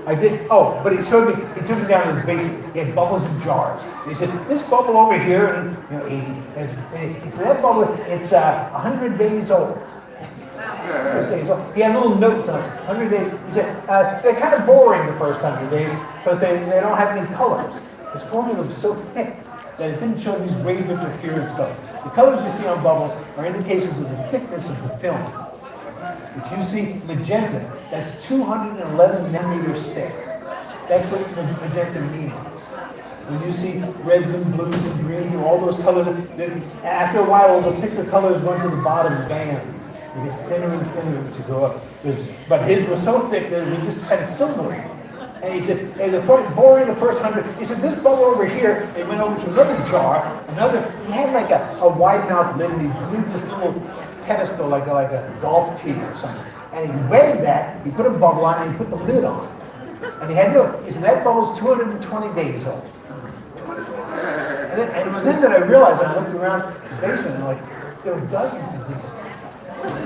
I did, but he showed me, he took me down to his basement. He had bubbles in jars. He said, this bubble over here, and you know, 80, and he said, that bubble, it's 100 days old. 100 days old. He had little notes on it, 100 days. He said, they're kind of boring the first 100 days because they don't have any colors. His formula was so thick that it didn't show these wave interference stuff. The colors you see on bubbles are indications of the thickness of the film. If you see magenta, that's 211 nanometers thick. That's what magenta means. When you see reds and blues and greens and all those colors, after a while, all the thicker colors run to the bottom bands. It gets thinner and thinner to go up. But his was so thick that we just had silver. And he said, hey, boring the first 100. He said, this bubble over here, they went over to another jar, he had like a wide mouth lid, and he glued this little pedestal like a golf tee or something. And he weighed that, he put a bubble on, and he put the lid on. And he said, that bubble's 220 days old. And it was then that I realized, when I looked around the basement, and like, there were dozens of these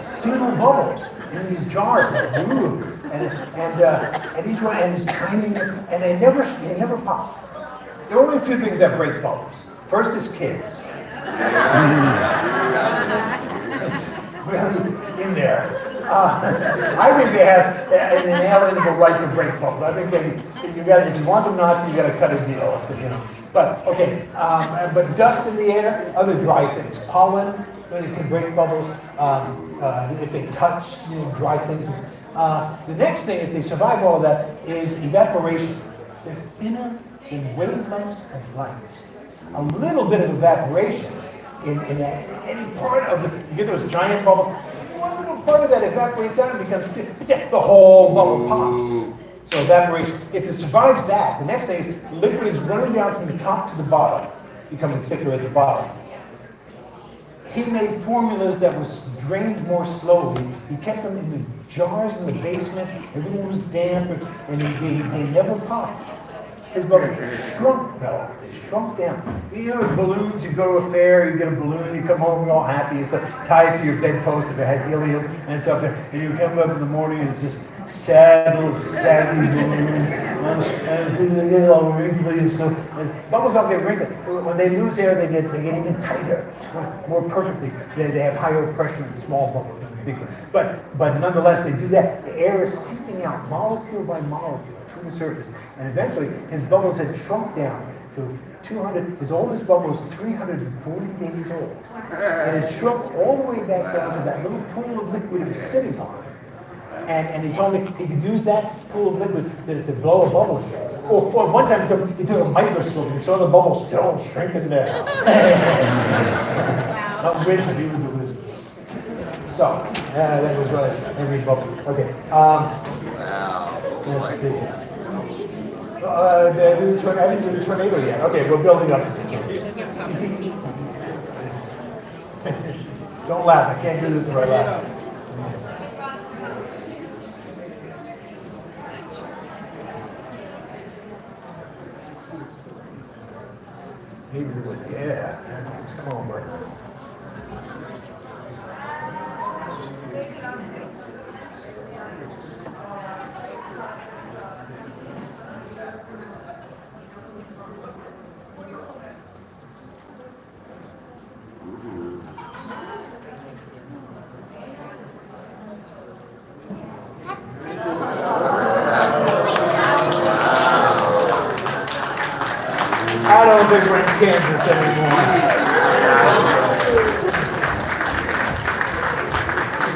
single bubbles in these jars that moved. And these tiny, and they never pop. There are only a few things that break bubbles. First is kids. It's really in there. I think they have an inalienable right to break bubbles. I think if you want them not to, you got to cut a deal. But okay, but dust in the air, other dry things, pollen, they can break bubbles. If they touch, dry things. The next thing, if they survive all of that, is evaporation. They're thinner than wavelengths of light. A little bit of evaporation in that, any part of you get those giant bubbles, one little part of that evaporates out and becomes thin. The whole bubble pops. So evaporation, if it survives that, the next thing is the liquid is running down from the top to the bottom, becoming thicker at the bottom. He made formulas that was drained more slowly. He kept them in the jars in the basement. Everything was damp, and they never popped. His bubble shrunk, though. They shrunk down. Balloons, you go to a fair, you get a balloon, you come home, you're all happy. It's tied to your bedpost if it has helium, and it's up there. And you come up in the morning, and it's this sad little saggy balloon. And it's all wrinkly, and bubbles don't get wrinkled. When they lose air, they get even tighter, more perfectly. They have higher pressure in small bubbles than big ones. But nonetheless, they do that. The air is seeping out molecule by molecule through the surface. And eventually, his bubbles had shrunk down to 200. His oldest bubble was 340 days old. And it shrunk all the way back down to that little pool of liquid he was sitting on. And he told me he could use that pool of liquid to blow a bubble again. Or one time he took a microscope and he saw the bubble still shrinking down. Wow. A wizard, he was a wizard. So, that was every bubble. Okay. Let's see. I didn't do the tornado yet. Okay, we're building up to the tornado. Don't laugh. I can't do this if I laugh. Maybe they would, yeah, it's calmer. I don't think we're in Kansas anymore.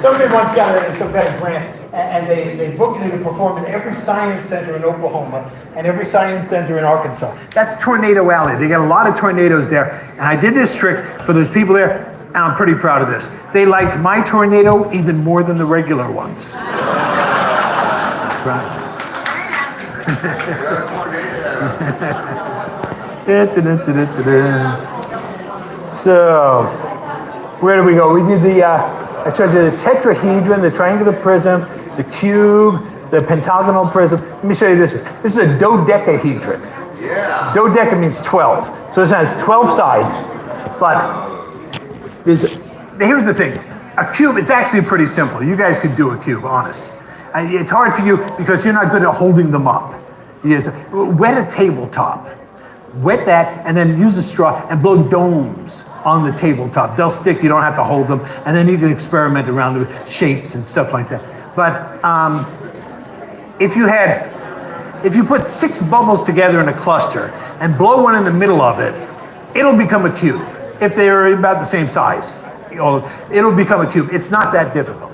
Somebody once got some kind of grant, and they booked me to perform in every science center in Oklahoma and every science center in Arkansas. That's Tornado Alley. They got a lot of tornadoes there. And I did this trick for those people there, and I'm pretty proud of this. They liked my tornado even more than the regular ones. Right. So, where do we go? We did I showed you the tetrahedron, the triangular prism, the cube, the pentagonal prism. Let me show you this. This is a dodecahedron. Yeah. Dodeca means 12. So this has 12 sides. But here's the thing. A cube, it's actually pretty simple. You guys could do a cube, honest. It's hard for you because you're not good at holding them up. You just wet a tabletop. Wet that, and then use a straw and blow domes on the tabletop. They'll stick, you don't have to hold them, and then you can experiment around with shapes and stuff like that. But if you put 6 bubbles together in a cluster and blow one in the middle of it, it'll become a cube. If they're about the same size, it'll become a cube. It's not that difficult.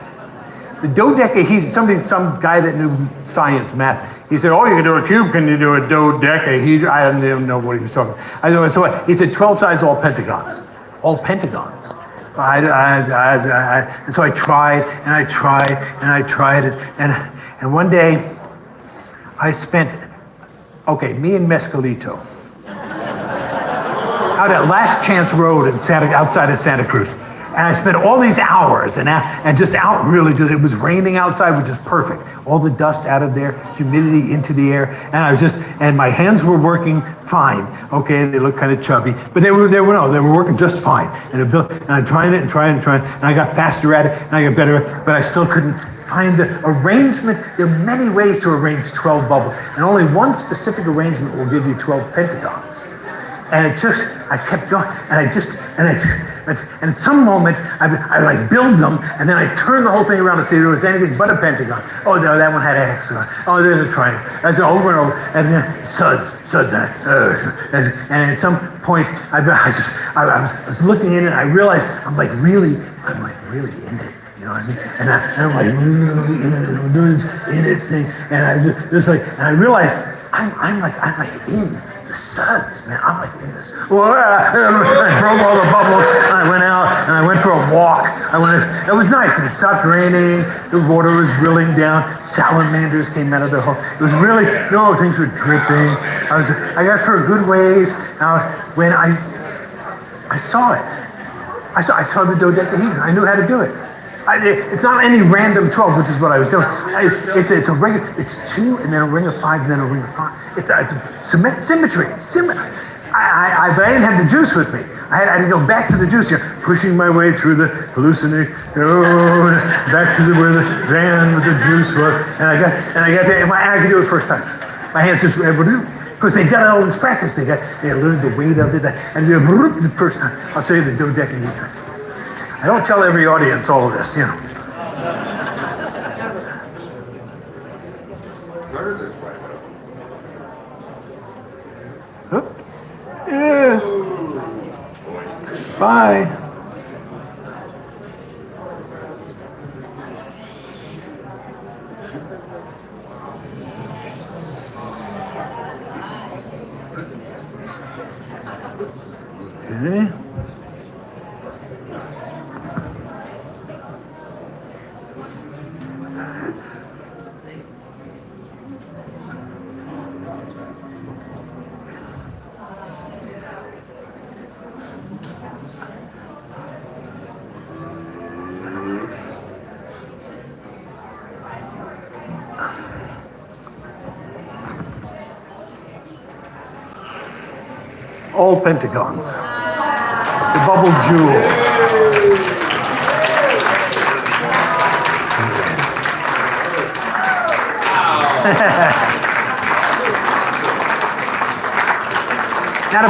The dodecahedron, some guy that knew science, math, he said, oh, you can do a cube, can you do a dodecahedron? I didn't even know what he was talking about. I know, so he said 12 sides, all pentagons. All pentagons. And so I tried and I tried and I tried it. And one day I spent, me and Mescalito, out at Last Chance Road in outside of Santa Cruz. And I spent all these hours and just out really, it was raining outside, which is perfect. All the dust out of there, humidity into the air. And my hands were working fine. Okay, they looked kind of chubby, but they were working just fine. And I tried it and I got faster at it and I got better at it, but I still couldn't find the arrangement. There are many ways to arrange 12 bubbles, and only one specific arrangement will give you 12 pentagons. And I kept going, and at some moment, I like build them, and then I turn the whole thing around and see if there was anything but a pentagon. Oh, no, that one had a hexagon. Oh, there's a triangle. That's over and over, and then suds. And at some point, I was looking in, and I realized I'm like really in it. You know what I mean? And I'm like really in it, and I'm doing this in it thing, and I realized I'm like in the suds, man. I'm like in this. Well, I broke all the bubbles. And I went out and I went for a walk. It was nice. And it stopped raining. The water was rilling down. Salamanders came out of their hole. It was really things were dripping. I got for a good ways. When I saw it, I saw the dodecahedron. I knew how to do it. It's not any random 12, which is what I was doing. It's a regular. It's 2 and then a ring of 5 and then a ring of 5. It's symmetry. But I didn't have the juice with me. I had to go back to the juice here, pushing my way through the hallucination, back to where the van with the juice was, and I got there. And I could do it first time. My hands just because they got all this practice. They learned the weight of it, and the first time. I'll show you the dodecahedron. I don't tell every audience all of this, Yeah. Bye. Okay. All pentagons. The bubble jewel. Now to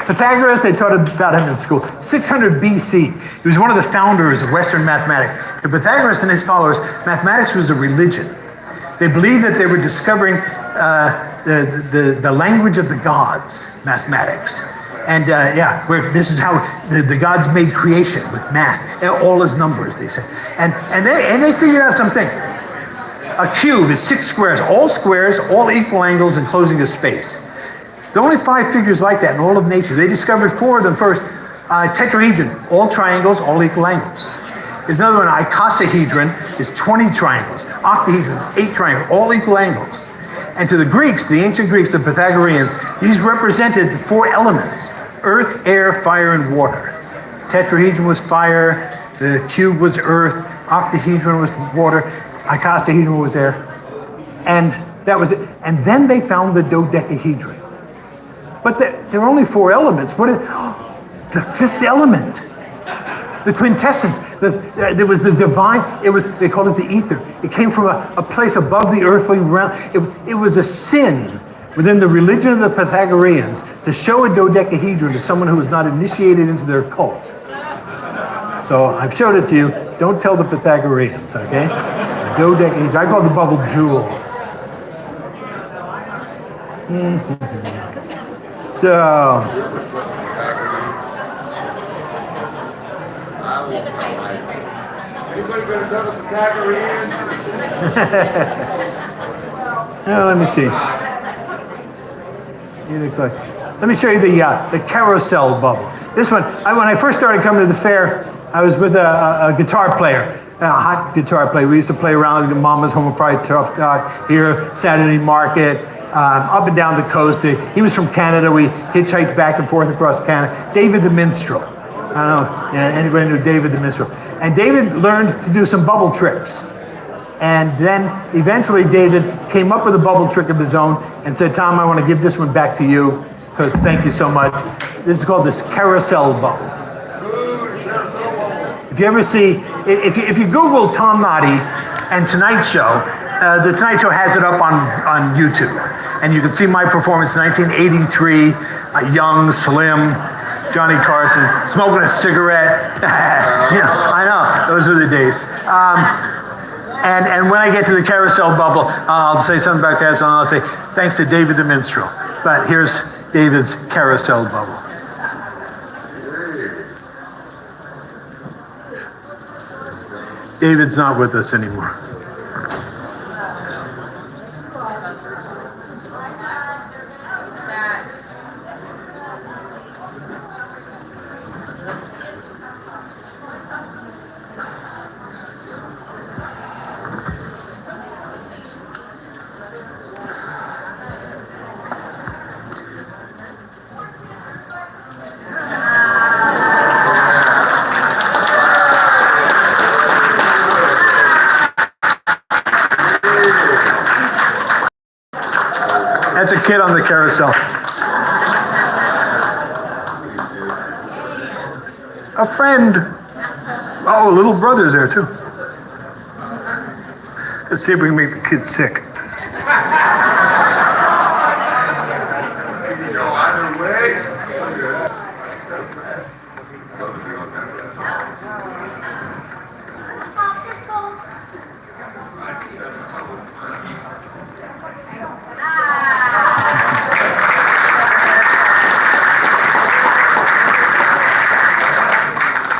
Pythagoras, they taught about him in school. 600 BC. He was one of the founders of Western mathematics. To Pythagoras and his followers, mathematics was a religion. They believed that they were discovering the language of the gods, mathematics. And this is how the gods made creation with math, all as numbers, they said. And they figured out something. A cube is 6 squares, all equal angles, enclosing a space. There are only 5 figures like that in all of nature. They discovered 4 of them first. Tetrahedron, all triangles, all equal angles. There's another one, icosahedron, is 20 triangles. Octahedron, 8 triangles, all equal angles. And to the Greeks, the ancient Greeks, the Pythagoreans, these represented the 4 elements: earth, air, fire, and water. Tetrahedron was fire, the cube was earth, octahedron was water, icosahedron was air. And that was it. And then they found the dodecahedron. But there are only 4 elements. What is the 5th element? The quintessence. There was the divine. They called it the ether. It came from a place above the earthly realm. It was a sin within the religion of the Pythagoreans to show a dodecahedron to someone who was not initiated into their cult. So I've showed it to you. Don't tell the Pythagoreans, okay? Dodecahedron. I call it the bubble jewel. So, anybody gonna tell the Pythagoreans? now let me see. Let me show you the carousel bubble. This one, when I first started coming to the fair, I was with a guitar player, a hot guitar player. We used to play around the Mama's Home of Pride Tough Talk here, Saturday Market, up and down the coast. He was from Canada. We hitchhiked back and forth across Canada. David the Minstrel. I don't know, anybody knew David the Minstrel. And David learned to do some bubble tricks. And then eventually David came up with a bubble trick of his own and said, Tom, I want to give this one back to you because thank you so much. This is called this carousel bubble. If you ever see, if you Google Tom Noddy and Tonight Show, the Tonight Show has it up on YouTube. And you can see my performance in 1983, young, slim, Johnny Carson, smoking a cigarette. I know, those were the days. And when I get to the carousel bubble, I'll say something about carousel, and I'll say, thanks to David the Minstrel. But here's David's carousel bubble. David's not with us anymore. That's a kid on the carousel. A friend. Oh, little brother's there too. Let's see if we can make the kids sick. You can go either way.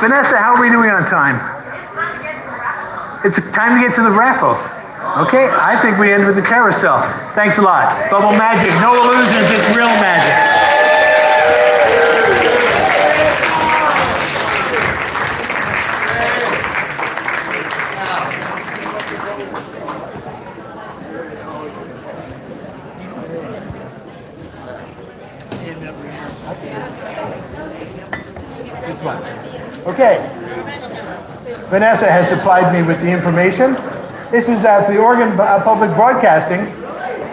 Vanessa, how are we doing on time? It's time to get to the raffle. Okay, I think we end with the carousel. Thanks a lot. Bubble magic, no illusions, it's real magic. This one. Okay. Vanessa has supplied me with the information. This is for the Oregon Public Broadcasting.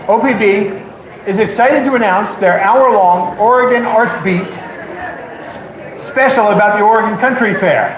OPB is excited to announce their hour-long Oregon Art Beat special about the Oregon Country Fair.